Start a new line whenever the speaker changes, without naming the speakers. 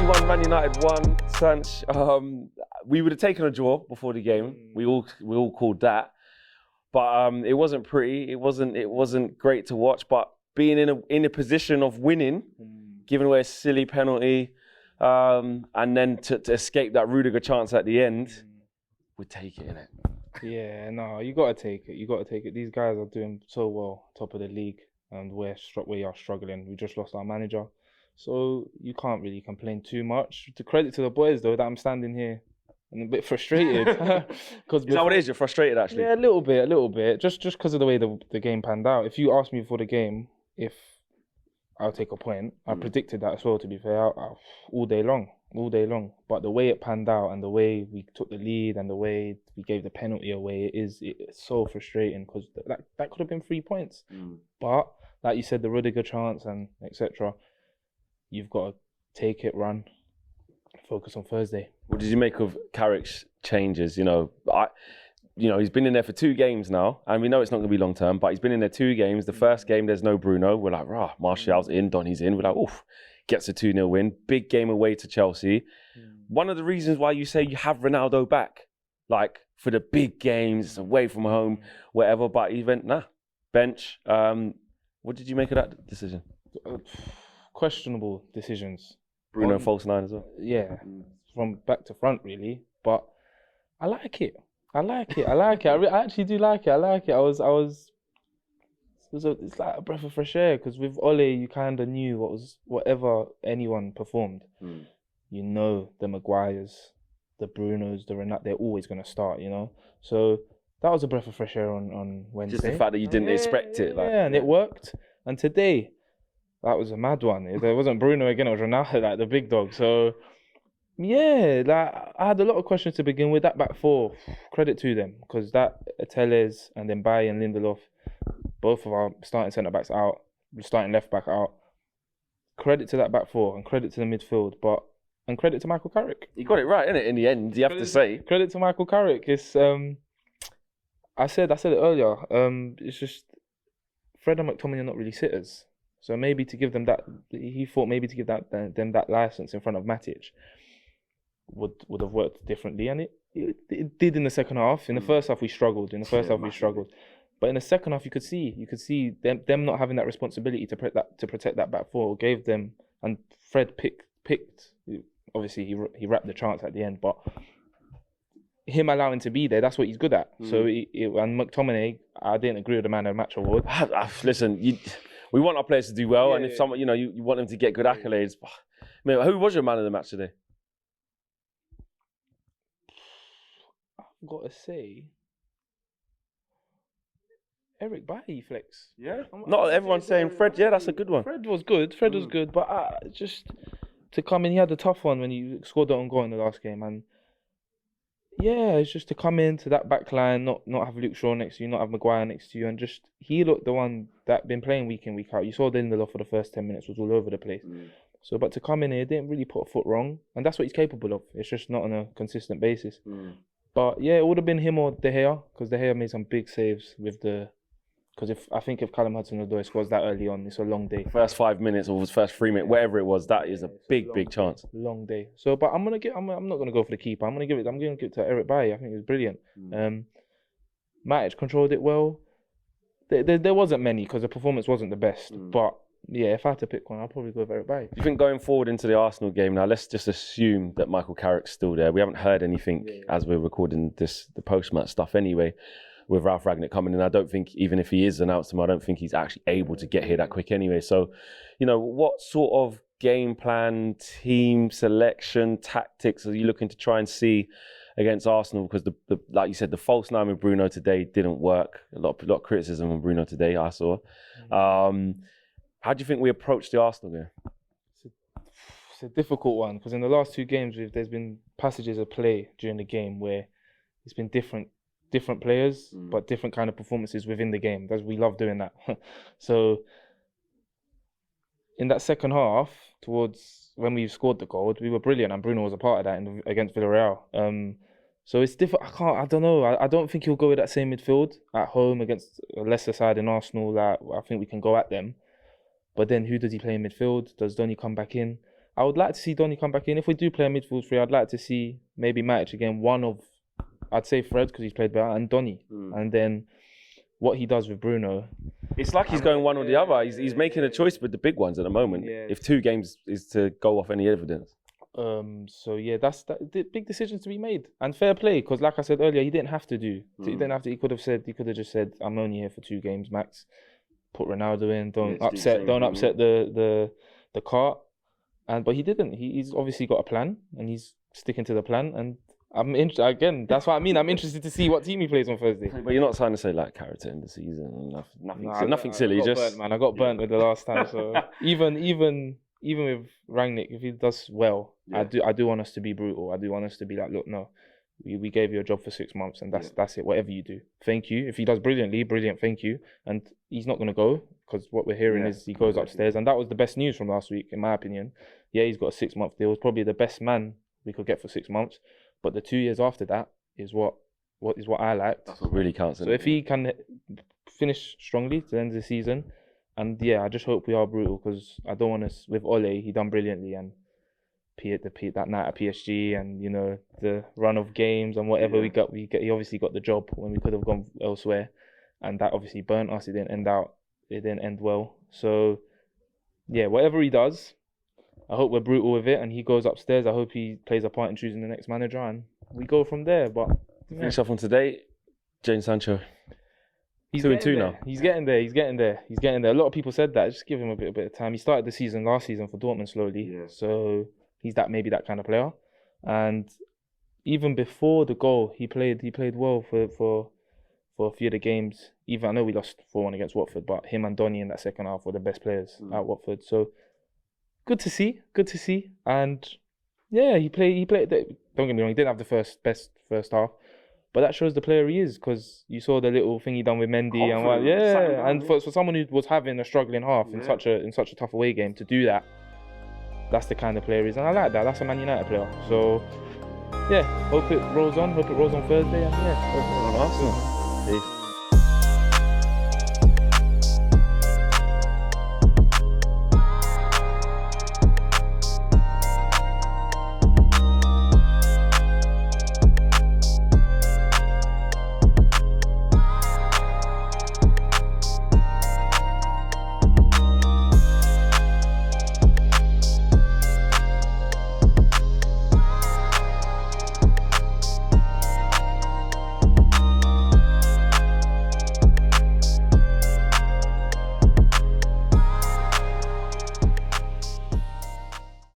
Chelsea won, Man United won. Sanch, we would have taken a draw before the game. We all called that, but it wasn't pretty. It wasn't great to watch. But being in a position of winning, giving away a silly penalty, and then to escape that Rudiger chance at the end, we'd take it, innit?
Yeah, no, you got to take it. You got to take it. These guys are doing so well, top of the league, and we are struggling. We just lost our manager, so you can't really complain too much. To credit to the boys though, that I'm standing here and a bit frustrated.
Is that what it is? You're frustrated actually?
Yeah, a little bit. Just because of the way the game panned out. If you asked me before the game if I'll take a point, I predicted that as well. To be fair, all day long. But the way it panned out and the way we took the lead and the way we gave the penalty away, it's so frustrating because that could have been 3 points. But like you said, the Rudiger chance and etc. You've got to take it, run, focus on Thursday.
What did you make of Carrick's changes? He's been in there for 2 games now, and we know it's not going to be long term, but he's been in there 2 games. The first game, there's no Bruno. We're like, rah, Martial's in, Donny's in. We're like, oof, gets a 2-0 win. Big game away to Chelsea. One of the reasons why you say you have Ronaldo back, like for the big games, away from home, whatever, but he went, bench. What did you make of that decision?
Questionable decisions.
Bruno false 9 as well.
Yeah, from back to front really, but I like it. I actually do like it. It's like a breath of fresh air because with Ole, you kind of knew whatever anyone performed. You know, the Maguires, the Brunos, the Renat, they're always going to start, So that was a breath of fresh air on Wednesday.
Just the fact that you didn't expect it.
And it worked. And today, that was a mad one. There wasn't Bruno again, it was Ronaldo, like the big dog. So, yeah, I had a lot of questions to begin with. That back four, credit to them, because that Teles and then BAILLY and Lindelof, both of our starting centre-backs out, starting left-back out. Credit to that back four and credit to the midfield, and credit to Michael Carrick.
You got it right, innit? In the end, you have to say.
Credit to Michael Carrick. It's I said it earlier. It's just Fred and McTominay are not really sitters. So maybe to give them that, he thought maybe to give them that license in front of Matic would have worked differently, and it did in the second half. In the first half we struggled. But in the second half you could see them not having that responsibility to protect that back four gave them, and Fred picked. Obviously he wrapped the chance at the end, but him allowing to be there, that's what he's good at. So and McTominay, I didn't agree with the man of the match award.
Listen, we want our players to do well, and if someone, you want them to get good accolades. I mean, who was your man of the match today?
I've got to say, Eric Bailly flex.
Yeah. Not everyone's saying Fred. Yeah, that's a good one.
Fred was good, but just to come in, he had a tough one when he scored the own goal in the last game, and yeah, it's just to come into that back line, not have Luke Shaw next to you, not have Maguire next to you, and just he looked the one that been playing week in, week out. You saw Lindelof for the first 10 minutes was all over the place. So, but to come in here, didn't really put a foot wrong, and that's what he's capable of. It's just not on a consistent basis. But yeah, it would have been him or De Gea, because De Gea made some big saves with the. Because if Callum Hudson-Odoi scores that early on, it's a long day.
First 5 minutes or first 3 minutes, whatever it was, that is a big chance.
Long day. So, but I'm not gonna go for the keeper. I'm gonna give it to Eric Bailly. I think it was brilliant. Matic controlled it well. There wasn't many because the performance wasn't the best. But yeah, if I had to pick one, I'll probably go with Eric Bailly.
Do you think going forward into the Arsenal game now, let's just assume that Michael Carrick's still there. We haven't heard anything as we're recording the post-match stuff anyway. With Ralph Ragnick coming in, I don't think, even if he is announced him, I don't think he's actually able to get here that quick anyway. So, what sort of game plan, team selection, tactics are you looking to try and see against Arsenal? Because like you said, the false 9 with Bruno today didn't work. A lot of criticism on Bruno today, I saw. How do you think we approach the Arsenal game?
It's a difficult one because in the last 2 games, there's been passages of play during the game where it's been different players, but different kind of performances within the game. We love doing that. So in that second half, towards when we scored the goal, we were brilliant, and Bruno was a part of that against Villarreal. So it's different. I don't know. I don't think he'll go with that same midfield at home against a lesser side in Arsenal. That I think we can go at them. But then who does he play in midfield? Does Donny come back in? I would like to see Donny come back in. If we do play a midfield three, I'd like to see maybe Matic again. One of, I'd say Fred because he's played better, and Donny. And then what he does with Bruno.
It's like he's going one or the other. He's making a choice with the big ones at the moment.
Yeah.
If 2 games is to go off any evidence.
So yeah, that's big decisions to be made, and fair play, because like I said earlier, he didn't have to do. He didn't have to. He could have just said, "I'm only here for 2 games max." Put Ronaldo in. Don't upset the cart. But he didn't. He's obviously got a plan, and he's sticking to the plan. And again, that's what I mean. I'm interested to see what team he plays on Thursday.
But you're not trying to say like character in the season. Nothing silly.
I got burnt, man. I got burnt with the last time. So even with Rangnick, if he does well, I do want us to be brutal. I do want us to be like, look, no, we gave you a job for 6 months, and that's it. Whatever you do, thank you. If he does brilliantly, brilliant, thank you. And he's not going to go, because what we're hearing is he goes upstairs, and that was the best news from last week, in my opinion. Yeah, he's got a 6-month deal. It's probably the best man we could get for 6 months. But the 2 years after that is what I liked.
That's what really counts.
So if he can finish strongly to the end of the season, and I just hope we are brutal, because I don't want us with Ole. He done brilliantly, and that night at PSG, and the run of games and whatever we got. He obviously got the job when we could have gone elsewhere, and that obviously burnt us. It didn't end well. So yeah, whatever he does, I hope we're brutal with it, and he goes upstairs. I hope he plays a part in choosing the next manager, and we go from there. But
finish off on today, Jadon Sancho. He's 2-2 now.
He's getting there. A lot of people said that. Just give him a bit of time. He started the season last season for Dortmund slowly, so he's maybe that kind of player. And even before the goal, he played well for a few of the games. Even I know we lost 4-1 against Watford, but him and Donny in that second half were the best players at Watford. So good to see. And yeah, he played. Don't get me wrong, he didn't have the best first half, but that shows the player he is, because you saw the little thing he done with Mendy and for someone who was having a struggling half in such a tough away game, to do that, that's the kind of player he is, and I like that. That's a Man United player. So yeah, hope it rolls on. Hope it rolls on Thursday, and hope it rolls on Arsenal.
Peace.